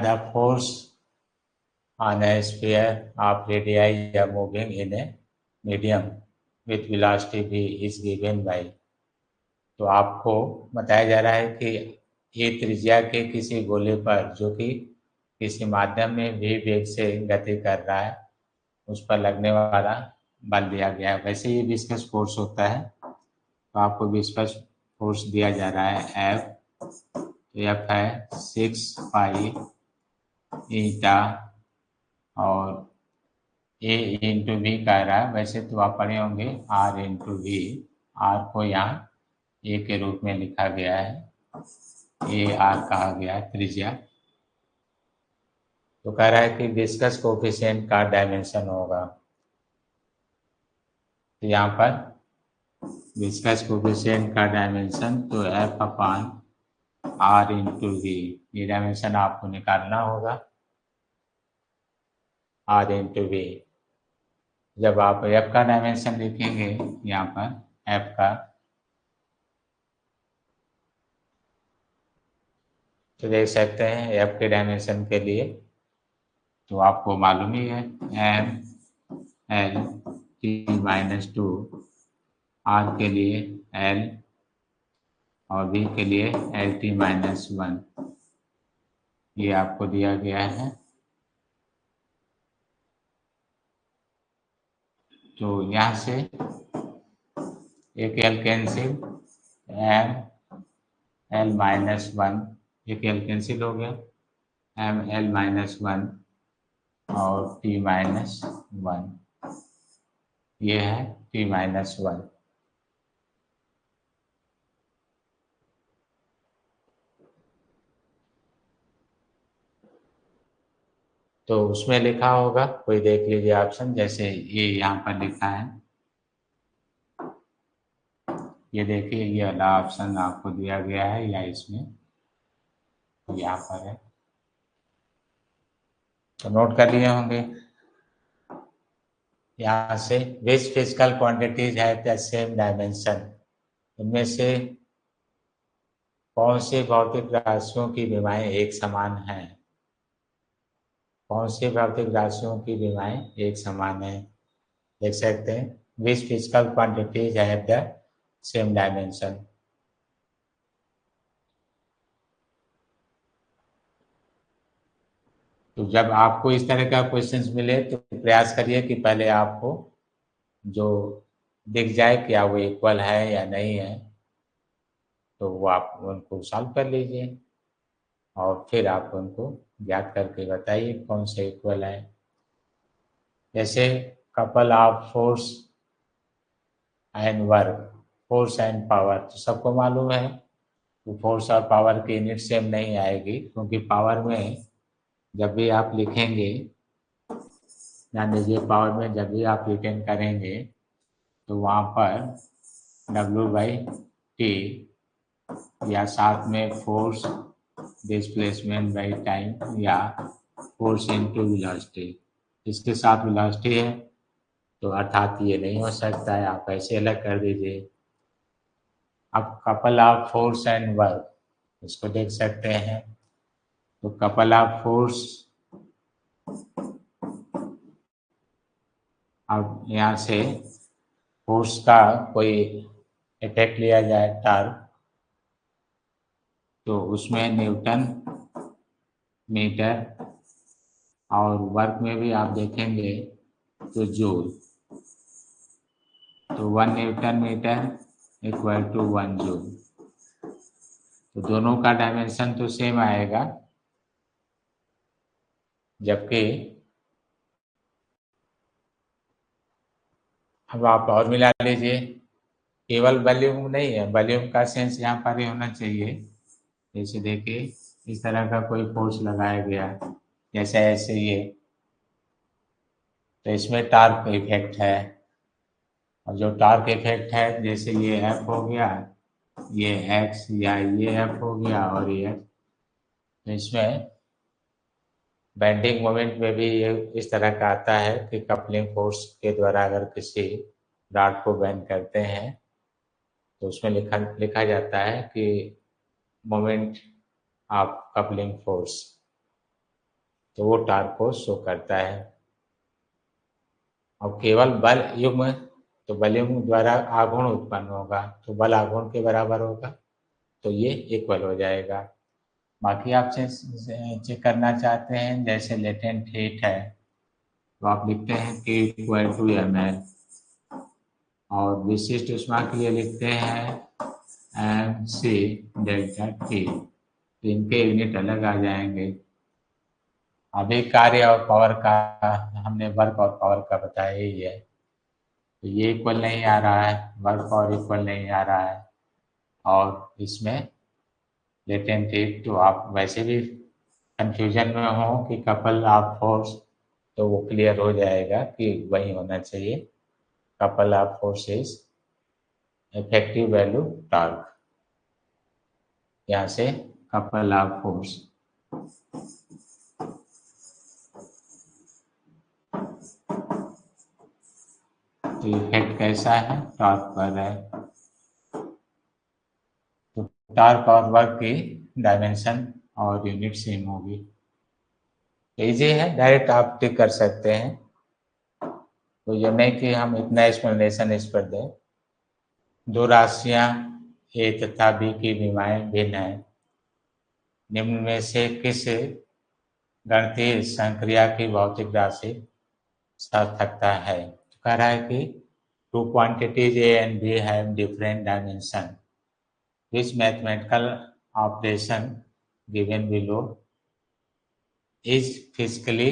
the force on a sphere of radii are moving in a medium with velocity v is given by। तो आपको बताया जा रहा है कि ये त्रिज्या के किसी गोले पर जो कि किसी माध्यम में v वेग से गति कर रहा है उस पर लगने वाला बल दिया गया है। वैसे ये विस्कस फोर्स होता है, तो आपको विस्कस फोर्स दिया जा रहा है एफ है 6 पाई ईटा और ए इंटू वी कह रहा है। वैसे तो आप पढ़े होंगे आर इंटू वी, आर को यहाँ ए के रूप में लिखा गया है, ए आर कहा गया है त्रिज्या। तो कह रहा है कि विस्कस कोफिशिएंट का डायमेंशन होगा, तो यहाँ पर विस्कस कोफिशिएंट का डायमेंशन तो F upon R into V, ये डायमेंशन आपको निकालना होगा आर इंटू वी। जब आप एफ का डायमेंशन लिखेंगे यहाँ पर एफ का, तो देख सकते हैं एफ के डायमेंशन के लिए तो आपको मालूम ही है M L T minus two, R के लिए एल और बी के लिए एल टी माइनस वन, ये आपको दिया गया है। तो यहाँ से एक L cancel, M L minus one, एक एल कैंसिल हो गया, एम एल माइनस वन और टी माइनस वन, ये है टी माइनस वन। तो उसमें लिखा होगा, कोई देख लीजिए ऑप्शन, जैसे ये यहाँ पर लिखा है, ये देखिए ये वाला ऑप्शन आपको दिया गया है या इसमें यहाँ पर है, तो नोट कर लिए होंगे। यहाँ से विच फिजिकल क्वांटिटीज है द सेम डायमेंशन, इनमें से कौन से भौतिक राशियों की विमाएं एक समान हैं, कौन सी भौतिक राशियों की विमाएं एक समान है। देख सकते हैं which physical quantities have the same dimension. तो जब आपको इस तरह का क्वेश्चंस मिले तो प्रयास करिए कि पहले आपको जो दिख जाए क्या वो इक्वल है या नहीं है, तो वो आप उनको सॉल्व कर लीजिए और फिर आप उनको ज्ञात करके बताइए कौन से इक्वल है। जैसे couple of force and work, force and power, तो सबको मालूम है तो फोर्स और पावर की यूनिट सेम नहीं आएगी, क्योंकि पावर में जब भी आप लिखेंगे, ध्यान दीजिए पावर में जब भी आप रिटेन करेंगे तो वहाँ पर W बाई टी या साथ में फोर्स डिस्प्लेसमेंट बाई टाइम या फोर्स इनटू वेलोसिटी, इसके साथ वेलोसिटी है तो अर्थात ये नहीं हो सकता है, आप ऐसे अलग कर दीजिए। अब couple of force and work, इसको देख सकते हैं, तो कपल ऑफ फोर्स, अब यहाँ से फोर्स का कोई इफेक्ट लिया जाए टॉर्क, तो उसमें न्यूटन मीटर, और वर्क में भी आप देखेंगे तो जूल, तो 1 newton metre equal to 1 joule, तो दोनों का डायमेंशन तो सेम आएगा। जबकि अब आप और मिला लीजिए, केवल वॉल्यूम नहीं है, वॉल्यूम का सेंस यहाँ पर ही होना चाहिए। जैसे देखिए इस तरह का कोई फोर्स लगाया गया, जैसे ऐसे ये, तो इसमें टार्क इफेक्ट है, और जो टार्क इफेक्ट है जैसे ये एफ हो गया, ये एक्स या ये एफ हो गया और ये एफ, तो इसमें बेंडिंग मोमेंट में भी ये इस तरह का आता है कि कपलिंग फोर्स के द्वारा अगर किसी रॉड को बेंड करते हैं तो उसमें लिखा जाता है कि मोमेंट ऑफ कपलिंग फोर्स। तो वो टॉर्क को शो करता है। और केवल बल युग्म, तो बल युग्म द्वारा आघूर्ण उत्पन्न होगा, तो बल आघूर्ण के बराबर होगा, तो ये इक्वल हो जाएगा। बाकी आप चेक करना चाहते हैं, जैसे लेटेंट हीट है तो आप लिखते हैं K इक्वल टू ml, और विशिष्ट ऊष्मा के लिए लिखते हैं mc डेल्टा T। तो इनके यूनिट अलग आ जाएंगे। अभी कार्य और पावर का हमने वर्क और पावर का बताया ही है, तो ये इक्वल नहीं आ रहा है, वर्क और इक्वल नहीं आ रहा है, और इसमें लेटेंट हीट तो आप वैसे भी कंफ्यूजन में हो कि कपल ऑफ फोर्स, तो वो क्लियर हो जाएगा कि वही होना चाहिए, couple of force is effective value torque. यहाँ से कपल ऑफ फोर्स, तो इफेक्ट कैसा है, टॉर्क पर है, तो टॉर्क और वर्क की डायमेंशन और यूनिट सेम होगी। इजी है, डायरेक्ट आप टिक कर सकते हैं, तो ये नहीं कि हम इतना एक्सप्लेनेशन इस पर दें। दो राशियां ए तथा बी की विमाएं भिन्न हैं, निम्न में से किस गणितीय संक्रिया की भौतिक राशि सार्थकता है। तो कह रहा है कि two quantities A and B have different dimension, which mathematical operation given below is physically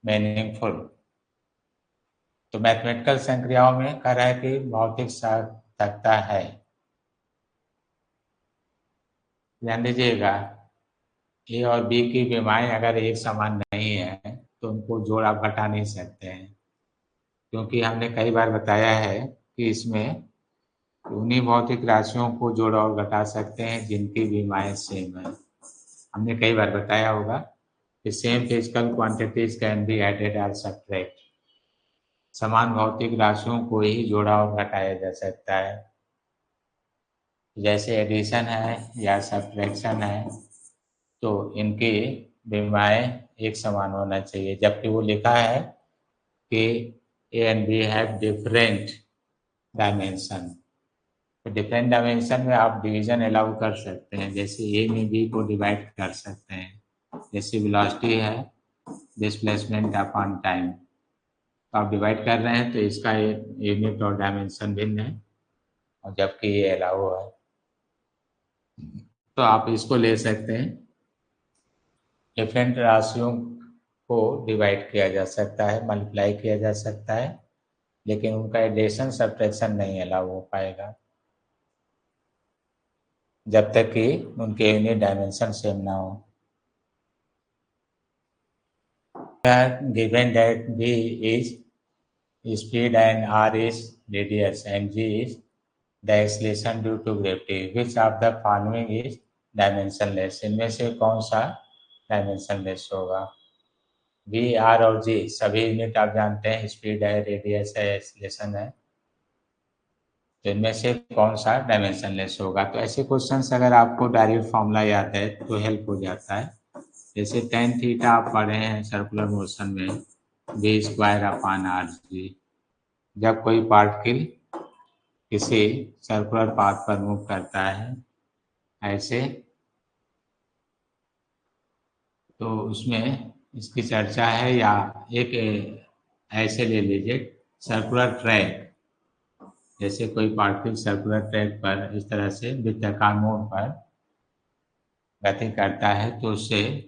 meaningful. तो मैथमेटिकल संक्रियाओं में कह रहा है कि भौतिक सार्थकता है। ध्यान दीजिएगा, ए और बी की विमाएं अगर एक समान नहीं है तो उनको जोड़ आप घटा नहीं सकते हैं, क्योंकि हमने कई बार बताया है कि इसमें उन्हीं भौतिक राशियों को जोड़ और घटा सकते हैं जिनकी विमाएं सेम है। हमने कई बार बताया होगा कि same physical quantities can be added और सब्ट्रैक्ट। समान भौतिक राशियों को ही जोड़ा और घटाया जा सकता है, जैसे एडिशन है या सब्ट्रैक्शन है, तो इनकी विमाएं एक समान होना चाहिए, जबकि वो लिखा है कि A and B have different dimension. तो डिफरेंट डायमेंशन में आप डिवीजन अलाउ कर सकते हैं, जैसे ए में बी को डिवाइड कर सकते हैं, जैसे वेलोसिटी है डिस्प्लेसमेंट अपॉन टाइम, तो आप डिवाइड कर रहे हैं तो इसका यूनिट और डायमेंशन भिन्न है, और जबकि ये अलाउ है, तो आप इसको ले सकते हैं। डिफरेंट राशियों को डिवाइड किया जा सकता है, मल्टीप्लाई किया जा सकता है, लेकिन उनका एडिशन सब्ट्रैक्शन नहीं अलाउ हो पाएगा जब तक कि उनके यूनिट डायमेंशन सेम ना हो। Given that v is speed and r is radius and g is the acceleration due to gravity, which of the following is dimensionless? इनमें से कौन सा डायमेंशनलेस होगा। v, r और g सभी यूनिट आप जानते हैं, स्पीड है, रेडियस है, एक्सेलरेशन है, तो इनमें से कौन सा डायमेंशनलेस होगा। तो ऐसे क्वेश्चंस अगर आपको डायरेक्ट फॉर्मूला याद है तो हेल्प हो जाता है। जैसे tan थीटा आप पढ़े हैं सर्कुलर मोशन में, v square upon R G. जब कोई पार्टिकल किसी सर्कुलर पाथ पर मूव करता है ऐसे, तो उसमें इसकी चर्चा है, या एक ऐसे ले लीजिए सर्कुलर ट्रैक, जैसे कोई पार्टिकल सर्कुलर ट्रैक पर इस तरह से वृत्ताकार मोड़ पर गति करता है, तो उससे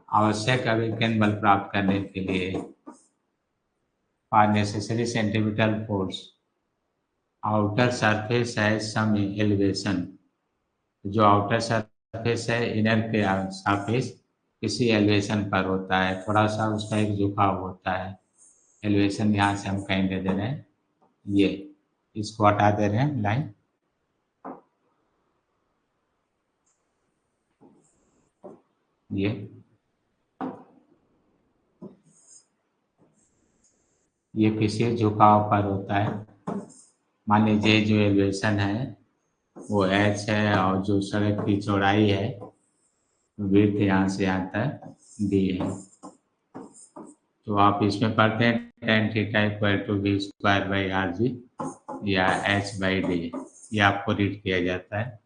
आवश्यक अभिकर्ण बल प्राप्त करने के लिए for necessary centripetal force outer surface है सम एलिवेशन। जो आउटर सरफेस है इनर के सरफेस किसी एलिवेशन पर होता है, थोड़ा सा उसका एक झुकाव होता है। एलिवेशन यहाँ से हम कहीं दे रहे हैं, ये इसको हटा दे रहे हैं लाइन, ये किसी झुकाव पर होता है। मान लीजिए जो एलिवेशन है वो h है, और जो सड़क की चौड़ाई है विड्थ यहाँ से यहाँ तक दी है। तो आप इसमें पढ़ते हैं tan theta equal to V square by R G या एच बाई डी, ये आपको रीड किया जाता है,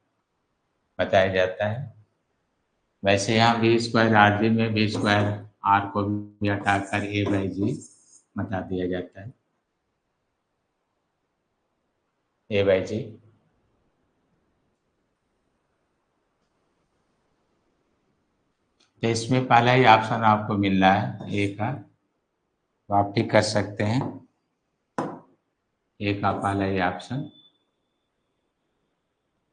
बताया जाता है। वैसे यहाँ वी स्क्वायर आर जी में वी स्क्वायर आर को भी हटाकर ए बाई जी बता दिया जाता है, ए बाई जी। तो इसमें पहला ही ऑप्शन आपको मिल रहा है ए का, तो आप टिक कर सकते हैं, ए का पहला ही ऑप्शन।